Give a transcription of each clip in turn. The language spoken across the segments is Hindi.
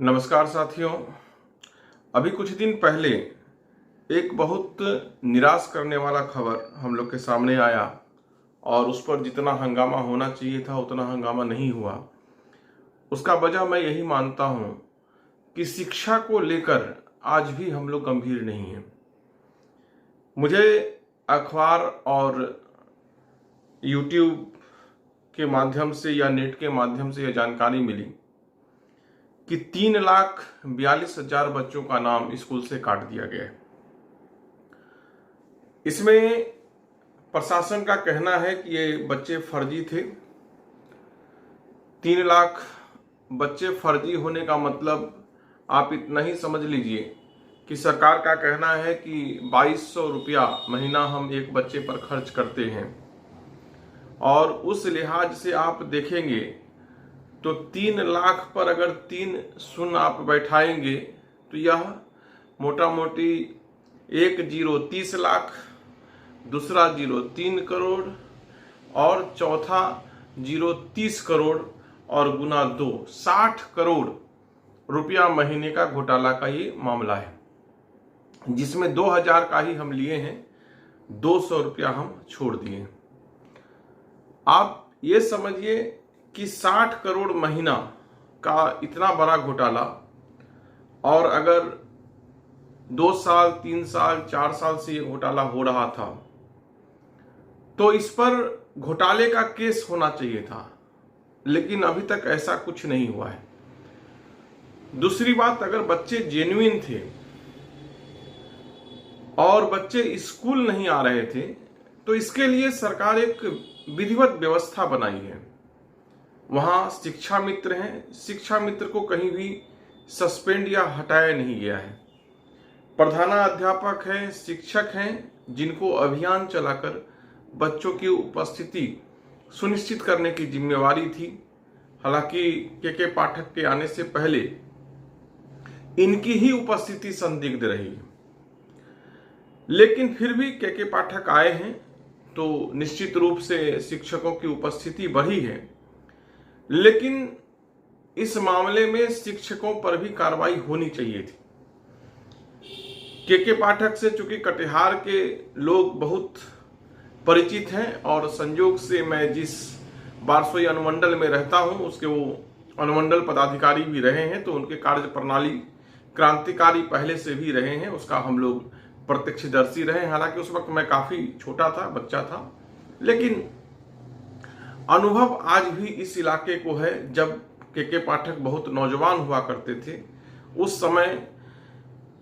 नमस्कार साथियों। अभी कुछ दिन पहले एक बहुत निराश करने वाला खबर हम लोग के सामने आया और उस पर जितना हंगामा होना चाहिए था उतना हंगामा नहीं हुआ। उसका वजह मैं यही मानता हूं कि शिक्षा को लेकर आज भी हम लोग गंभीर नहीं हैं। मुझे अखबार और यूट्यूब के माध्यम से या नेट के माध्यम से यह जानकारी मिली कि 3,42,000 बच्चों का नाम स्कूल से काट दिया गया है। इसमें प्रशासन का कहना है कि ये बच्चे फर्जी थे। 3 लाख बच्चे फर्जी होने का मतलब आप इतना ही समझ लीजिए कि सरकार का कहना है कि 2,200 रुपया महीना हम एक बच्चे पर खर्च करते हैं, और उस लिहाज से आप देखेंगे तो 3 लाख पर अगर 3 शून्य आप बैठाएंगे तो यह मोटा मोटी एक जीरो 30 लाख, दूसरा जीरो 3 करोड़ और चौथा जीरो 30 करोड़ और गुना 2 60 करोड़ रुपया महीने का घोटाला का ये मामला है, जिसमें 2,000 का ही हम लिए हैं, 200 रुपया हम छोड़ दिए। आप ये समझिए कि 60 करोड़ महीना का इतना बड़ा घोटाला, और अगर 2 साल 3 साल 4 साल से ये घोटाला हो रहा था तो इस पर घोटाले का केस होना चाहिए था, लेकिन अभी तक ऐसा कुछ नहीं हुआ है। दूसरी बात, अगर बच्चे जेन्युइन थे और बच्चे स्कूल नहीं आ रहे थे तो इसके लिए सरकार एक विधिवत व्यवस्था बनाई है। वहां शिक्षा मित्र हैं, शिक्षा मित्र को कहीं भी सस्पेंड या हटाया नहीं गया है। प्रधानाध्यापक हैं, शिक्षक हैं, जिनको अभियान चलाकर बच्चों की उपस्थिति सुनिश्चित करने की जिम्मेवारी थी। हालांकि के पाठक के आने से पहले इनकी ही उपस्थिति संदिग्ध रही, लेकिन फिर भी के पाठक आए हैं तो निश्चित रूप से शिक्षकों की उपस्थिति बढ़ी है। लेकिन इस मामले में शिक्षकों पर भी कार्रवाई होनी चाहिए थी। के पाठक से चूंकि कटिहार के लोग बहुत परिचित हैं और संयोग से मैं जिस बारसोई अनुमंडल में रहता हूं उसके वो अनुमंडल पदाधिकारी भी रहे हैं, तो उनके कार्य प्रणाली क्रांतिकारी पहले से भी रहे हैं, उसका हम लोग प्रत्यक्षदर्शी रहे हैं। हालांकि उस वक्त मैं काफी छोटा था, बच्चा था, लेकिन अनुभव आज भी इस इलाके को है। जब के पाठक बहुत नौजवान हुआ करते थे उस समय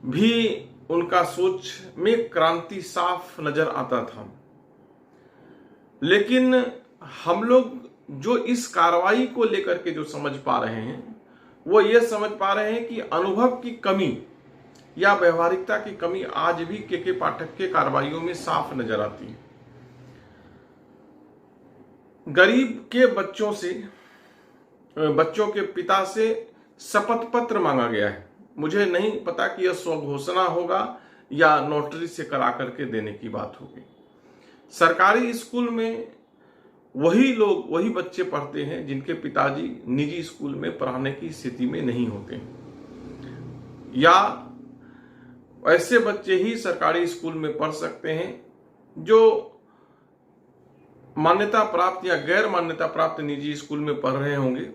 भी उनका सोच में क्रांति साफ नजर आता था। लेकिन हम लोग जो इस कार्रवाई को लेकर के जो समझ पा रहे हैं वो ये समझ पा रहे हैं कि अनुभव की कमी या व्यवहारिकता की कमी आज भी के पाठक के कार्रवाइयों में साफ नजर आती है। गरीब के बच्चों के पिता से शपथ पत्र मांगा गया है। मुझे नहीं पता कि यह स्वघोषणा होगा या नोटरी से करा करके देने की बात होगी। सरकारी स्कूल में वही बच्चे पढ़ते हैं जिनके पिताजी निजी स्कूल में पढ़ाने की स्थिति में नहीं होते, या ऐसे बच्चे ही सरकारी स्कूल में पढ़ सकते हैं जो मान्यता प्राप्त या गैर मान्यता प्राप्त निजी स्कूल में पढ़ रहे होंगे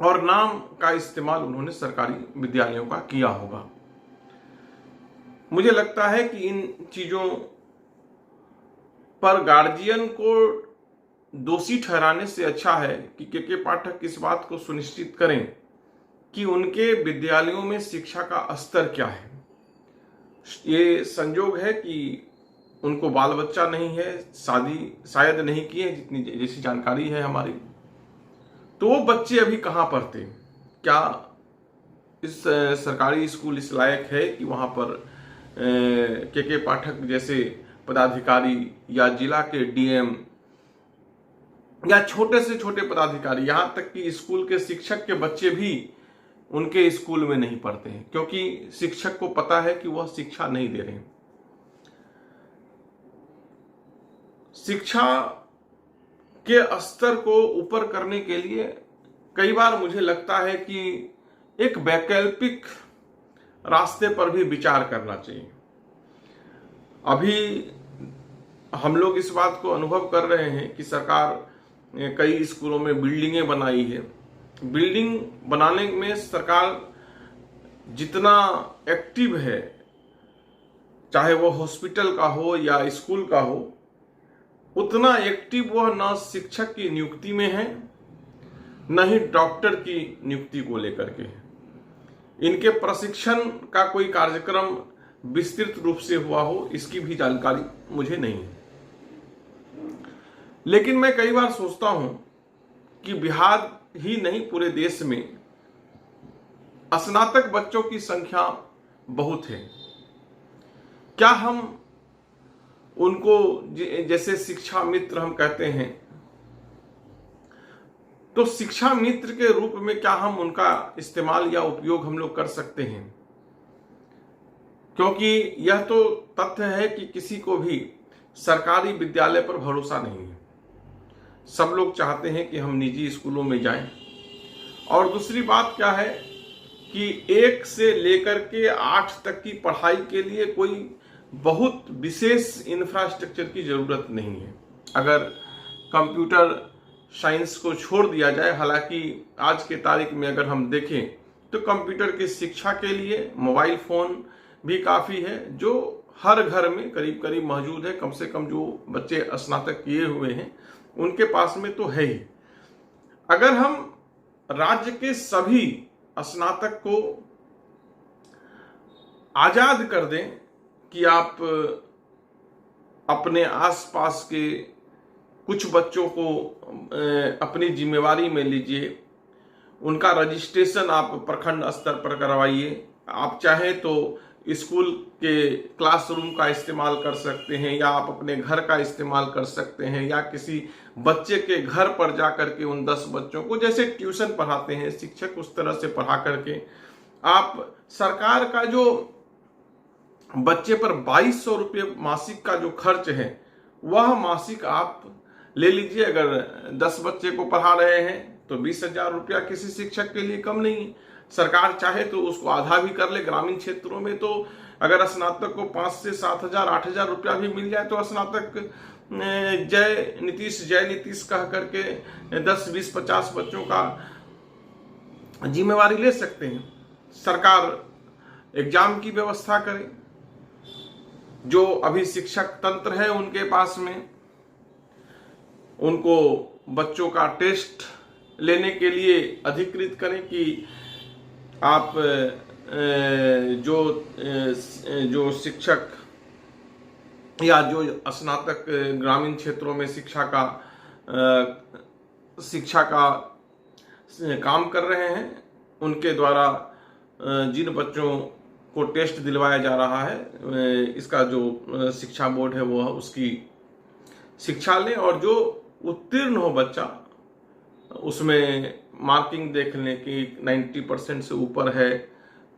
और नाम का इस्तेमाल उन्होंने सरकारी विद्यालयों का किया होगा। मुझे लगता है कि इन चीजों पर गार्जियन को दोषी ठहराने से अच्छा है कि के पाठक इस बात को सुनिश्चित करें कि उनके विद्यालयों में शिक्षा का स्तर क्या है। ये संयोग है कि उनको बाल बच्चा नहीं है, शादी शायद नहीं की है, जितनी जैसी जानकारी है हमारी, तो वो बच्चे अभी कहाँ पढ़ते? क्या इस सरकारी स्कूल इस लायक है कि वहाँ पर के पाठक जैसे पदाधिकारी या जिला के डीएम या छोटे से छोटे पदाधिकारी, यहाँ तक कि स्कूल के शिक्षक के बच्चे भी उनके स्कूल में नहीं पढ़ते हैं, क्योंकि शिक्षक को पता है कि वह शिक्षा नहीं दे रहे हैं। शिक्षा के स्तर को ऊपर करने के लिए कई बार मुझे लगता है कि एक वैकल्पिक रास्ते पर भी विचार करना चाहिए। अभी हम लोग इस बात को अनुभव कर रहे हैं कि सरकार कई स्कूलों में बिल्डिंगें बनाई है। बिल्डिंग बनाने में सरकार जितना एक्टिव है, चाहे वो हॉस्पिटल का हो या स्कूल का हो, उतना एक्टिव वह न शिक्षक की नियुक्ति में है, न ही डॉक्टर की नियुक्ति को लेकर के है। इनके प्रशिक्षण का कोई कार्यक्रम विस्तृत रूप से हुआ हो, इसकी भी जानकारी मुझे नहीं है। लेकिन मैं कई बार सोचता हूं कि बिहार ही नहीं, पूरे देश में स्नातक बच्चों की संख्या बहुत है। क्या हम उनको, जैसे शिक्षा मित्र हम कहते हैं, तो शिक्षा मित्र के रूप में क्या हम उनका इस्तेमाल या उपयोग हम लोग कर सकते हैं? क्योंकि यह तो तथ्य है कि किसी को भी सरकारी विद्यालय पर भरोसा नहीं है। सब लोग चाहते हैं कि हम निजी स्कूलों में जाएं। और दूसरी बात क्या है कि 1 से लेकर के 8 तक की पढ़ाई के लिए कोई बहुत विशेष इंफ्रास्ट्रक्चर की जरूरत नहीं है। अगर कंप्यूटर साइंस को छोड़ दिया जाए, हालांकि आज के तारीख में अगर हम देखें तो कंप्यूटर की शिक्षा के लिए मोबाइल फोन भी काफी है, जो हर घर में करीब करीब मौजूद है। कम से कम जो बच्चे स्नातक किए हुए हैं उनके पास में तो है ही। अगर हम राज्य के सभी स्नातक को आजाद कर दें कि आप अपने आसपास के कुछ बच्चों को अपनी जिम्मेवारी में लीजिए, उनका रजिस्ट्रेशन आप प्रखंड स्तर पर करवाइए। आप चाहें तो स्कूल के क्लासरूम का इस्तेमाल कर सकते हैं, या आप अपने घर का इस्तेमाल कर सकते हैं, या किसी बच्चे के घर पर जाकर के उन 10 बच्चों को, जैसे ट्यूशन पढ़ाते हैं शिक्षक, उस तरह से पढ़ा करके आप सरकार का जो बच्चे पर 2200 रुपये मासिक का जो खर्च है वह मासिक आप ले लीजिए। अगर 10 बच्चे को पढ़ा रहे हैं तो 20,000 रुपया किसी शिक्षक के लिए कम नहीं है। सरकार चाहे तो उसको आधा भी कर ले। ग्रामीण क्षेत्रों में तो अगर स्नातक को 5 से 7,000 8,000 रुपया भी मिल जाए तो स्नातक जय नीतीश कह करके 10 20 50 बच्चों का जिम्मेवारी ले सकते हैं। सरकार एग्जाम की व्यवस्था करे, जो अभी शिक्षक तंत्र है उनके पास में, उनको बच्चों का टेस्ट लेने के लिए अधिकृत करें कि आप जो शिक्षक या जो स्नातक ग्रामीण क्षेत्रों में शिक्षा का काम कर रहे हैं, उनके द्वारा जिन बच्चों को टेस्ट दिलवाया जा रहा है, इसका जो शिक्षा बोर्ड है वो उसकी शिक्षा लें, और जो उत्तीर्ण हो बच्चा उसमें मार्किंग देख लें कि 90% से ऊपर है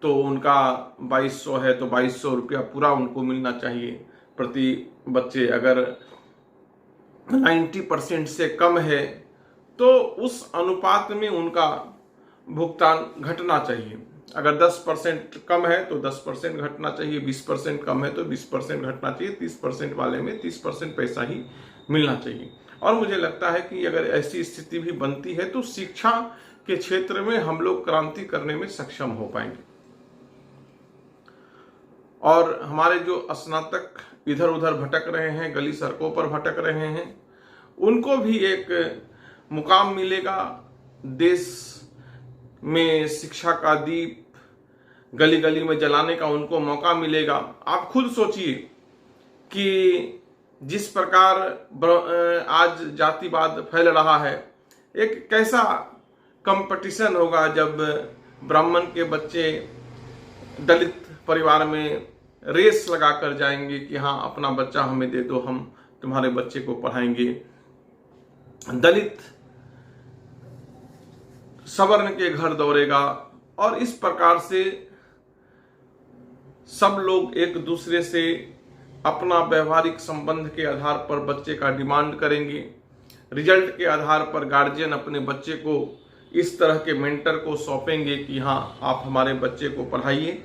तो उनका 2200 है तो 2200 रुपया पूरा उनको मिलना चाहिए प्रति बच्चे। अगर 90% से कम है तो उस अनुपात में उनका भुगतान घटना चाहिए। अगर 10% कम है तो 10% घटना चाहिए, 20% कम है तो 20% घटना चाहिए, 30% वाले में 30% पैसा ही मिलना चाहिए। और मुझे लगता है कि अगर ऐसी स्थिति भी बनती है तो शिक्षा के क्षेत्र में हम लोग क्रांति करने में सक्षम हो पाएंगे। और हमारे जो स्नातक इधर उधर भटक रहे हैं, गली सड़कों पर भटक रहे हैं, उनको भी एक मुकाम मिलेगा। देश में शिक्षा का दीप गली गली में जलाने का उनको मौका मिलेगा। आप खुद सोचिए कि जिस प्रकार आज जातिवाद फैल रहा है, एक कैसा कंपटीशन होगा जब ब्राह्मण के बच्चे दलित परिवार में रेस लगा कर जाएंगे कि हाँ अपना बच्चा हमें दे दो, हम तुम्हारे बच्चे को पढ़ाएंगे। दलित सवर्ण के घर दौड़ेगा, और इस प्रकार से सब लोग एक दूसरे से अपना व्यवहारिक संबंध के आधार पर बच्चे का डिमांड करेंगे। रिजल्ट के आधार पर गार्जियन अपने बच्चे को इस तरह के मेंटर को सौंपेंगे कि हाँ आप हमारे बच्चे को पढ़ाइए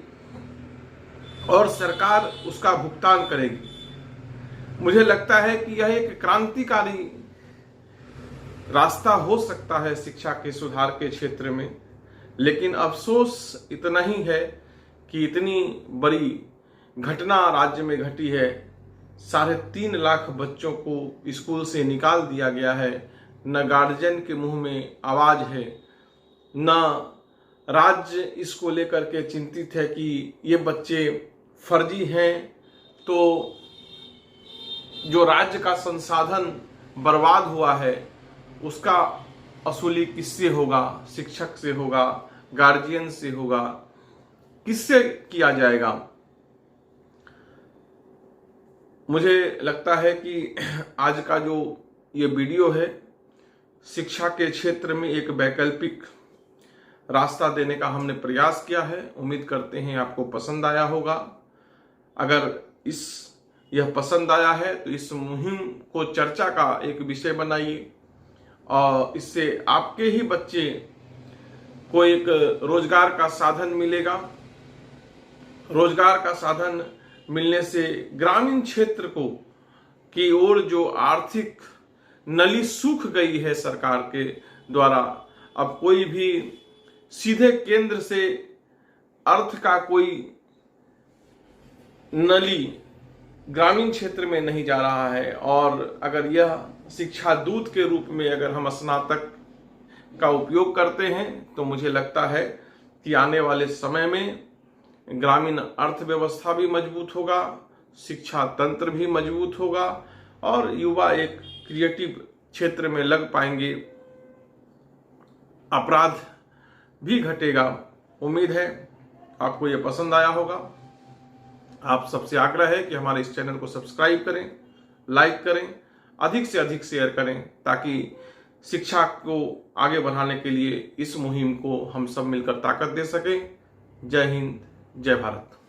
और सरकार उसका भुगतान करेगी। मुझे लगता है कि यह एक क्रांतिकारी रास्ता हो सकता है शिक्षा के सुधार के क्षेत्र में। लेकिन अफसोस इतना ही है कि इतनी बड़ी घटना राज्य में घटी है, 3.5 लाख बच्चों को स्कूल से निकाल दिया गया है। न गार्जियन के मुंह में आवाज है, न राज्य इसको लेकर के चिंतित है कि ये बच्चे फर्जी हैं तो जो राज्य का संसाधन बर्बाद हुआ है उसका असूली किससे होगा? शिक्षक से होगा, गार्जियन से होगा, किससे किया जाएगा? मुझे लगता है कि आज का जो ये वीडियो है शिक्षा के क्षेत्र में एक वैकल्पिक रास्ता देने का हमने प्रयास किया है। उम्मीद करते हैं आपको पसंद आया होगा। अगर यह पसंद आया है तो इस मुहिम को चर्चा का एक विषय बनाइए और इससे आपके ही बच्चे को एक रोजगार का साधन मिलेगा। रोजगार का साधन मिलने से ग्रामीण क्षेत्र को की ओर जो आर्थिक नली सूख गई है सरकार के द्वारा, अब कोई भी सीधे केंद्र से अर्थ का कोई नली ग्रामीण क्षेत्र में नहीं जा रहा है। और अगर यह शिक्षा दूत के रूप में अगर हम स्नातक का उपयोग करते हैं तो मुझे लगता है कि आने वाले समय में ग्रामीण अर्थव्यवस्था भी मजबूत होगा, शिक्षा तंत्र भी मजबूत होगा और युवा एक क्रिएटिव क्षेत्र में लग पाएंगे, अपराध भी घटेगा। उम्मीद है आपको यह पसंद आया होगा। आप सबसे आग्रह है कि हमारे इस चैनल को सब्सक्राइब करें, लाइक करें, अधिक से अधिक शेयर करें ताकि शिक्षा को आगे बढ़ाने के लिए इस मुहिम को हम सब मिलकर ताकत दे सकें। जय हिंद, जय भारत।